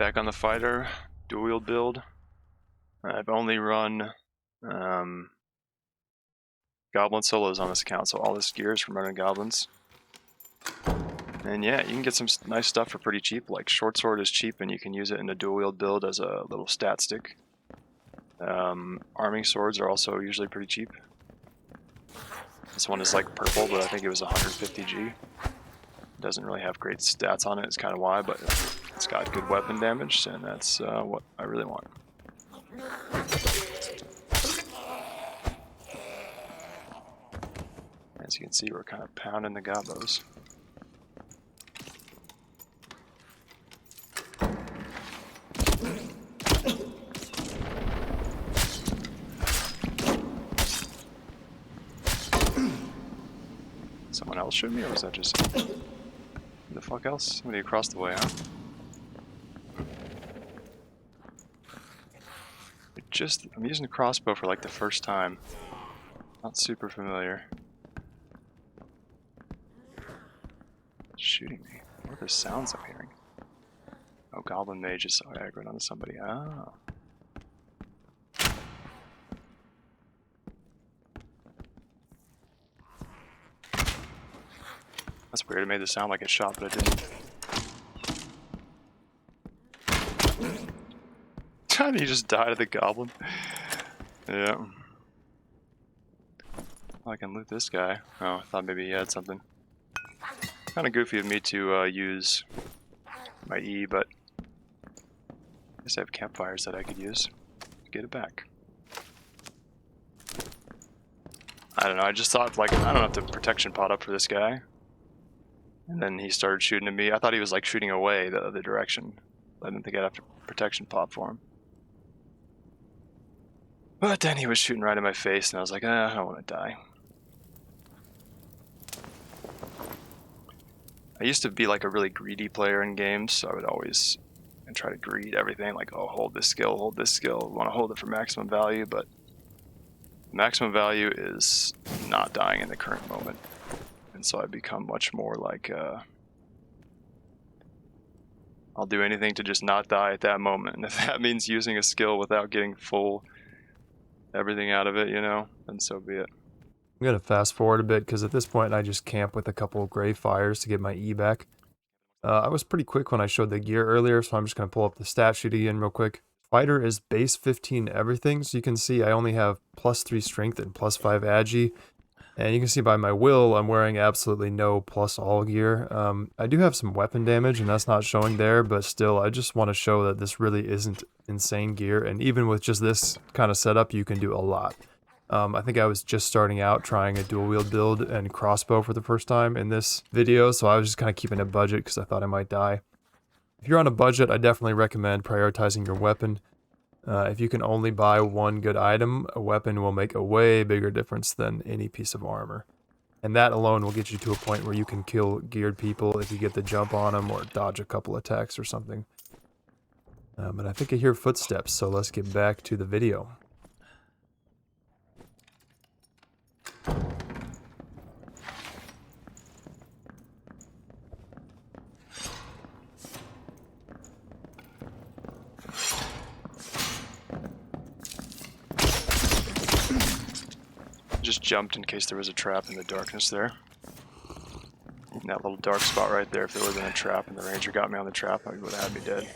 Back on the fighter, dual wield build. I've only run goblin solos on this account, so all this gear is from running goblins. And yeah, you can get some nice stuff for pretty cheap. Like short sword is cheap, and you can use it in a dual wield build as a little stat stick. Arming swords are also usually pretty cheap. This one is like purple, but I think it was 150G. Doesn't really have great stats on it, is kind of why, but it's got good weapon damage, and that's what I really want. As you can see, we're kind of pounding the gobos. Someone else shoot me, or was that just... Who the fuck else? Somebody across the way, huh? I'm using the crossbow for like the first time. Not super familiar. It's shooting me. What are the sounds I'm hearing? Oh, Goblin Mage is so aggroed onto somebody. Oh. That's weird. It made the sound like it shot, but it didn't. He just died of the goblin. Yeah. I can loot this guy. Oh, I thought maybe he had something. Kind of goofy of me to use my E, but I guess I have campfires that I could use to get it back. I don't know, I just thought, like, I don't have to protection pot up for this guy. And then he started shooting at me. I thought he was, like, shooting away the other direction. I didn't think I'd have to protection pot for him. But then he was shooting right in my face, and I was like, I don't want to die. I used to be like a really greedy player in games, so I would always try to greed everything, like, oh, hold this skill, want to hold it for maximum value, but maximum value is not dying in the current moment. And so I've become much more like, I'll do anything to just not die at that moment, and if that means using a skill without getting full everything out of it, you know, then so be it. I'm going to fast forward a bit because at this point I just camp with a couple of gray fires to get my E back. I was pretty quick when I showed the gear earlier, so I'm just going to pull up the stat sheet again real quick. Fighter is base 15 everything, so you can see I only have +3 strength and +5 agi. And you can see by my will, I'm wearing absolutely no plus all gear. I do have some weapon damage, and that's not showing there, but still, I just want to show that this really isn't insane gear, and even with just this kind of setup, you can do a lot. I think I was just starting out trying a dual wield build and crossbow for the first time in this video, so I was just kind of keeping a budget because I thought I might die. If you're on a budget, I definitely recommend prioritizing your weapon. If you can only buy one good item, a weapon will make a way bigger difference than any piece of armor. And that alone will get you to a point where you can kill geared people if you get the jump on them or dodge a couple attacks or something. But I think I hear footsteps, so let's get back to the video. Just jumped in case there was a trap in the darkness there. In that little dark spot right there, if there wasn't a trap and the ranger got me on the trap, I would have had me dead.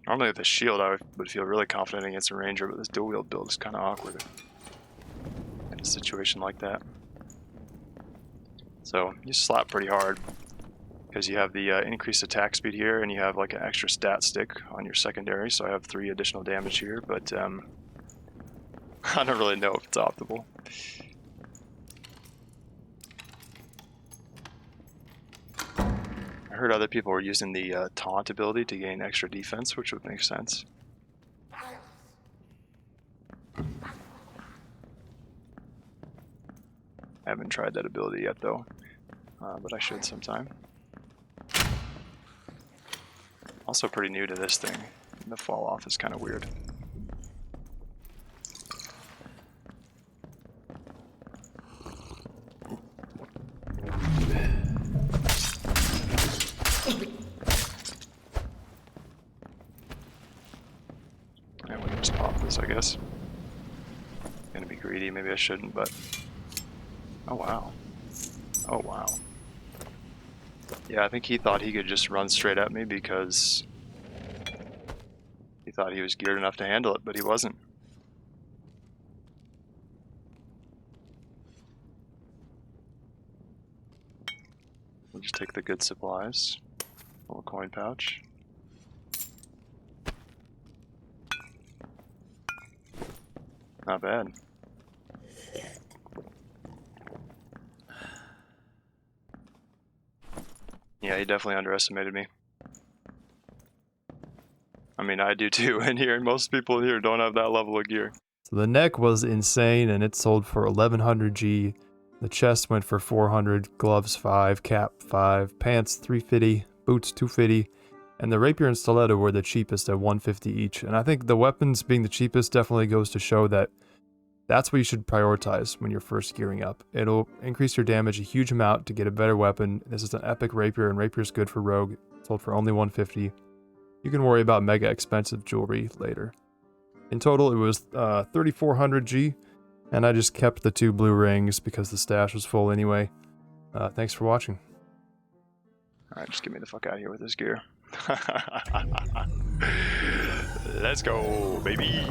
Normally with a shield I would feel really confident against a ranger, but this dual wield build is kind of awkward in a situation like that. So you slap pretty hard because you have the increased attack speed here, and you have like an extra stat stick on your secondary, so I have 3 additional damage here, but I don't really know if it's optimal. I heard other people were using the taunt ability to gain extra defense, which would make sense. I haven't tried that ability yet, though. but I should sometime. Also pretty new to this thing. The fall off is kind of weird. And we can just pop this, I guess. Gonna be greedy, maybe I shouldn't, but... Oh wow. Oh wow. Yeah, I think he thought he could just run straight at me because he thought he was geared enough to handle it, but he wasn't. We'll just take the good supplies. Little coin pouch. Not bad. Yeah, he definitely underestimated me. I mean, I do too in here, and most people here don't have that level of gear. So the neck was insane, and it sold for 1100 G. The chest went for 400, gloves 5, cap 5, pants 350, boots 250, and the rapier and stiletto were the cheapest at 150 each. And I think the weapons being the cheapest definitely goes to show that that's what you should prioritize when you're first gearing up. It'll increase your damage a huge amount to get a better weapon. This is an epic rapier, and rapier's good for rogue. Sold for only 150. You can worry about mega expensive jewelry later. In total, it was 3400 G, and I just kept the 2 blue rings because the stash was full anyway. Thanks for watching. Alright, just get me the fuck out of here with this gear. Let's go, baby.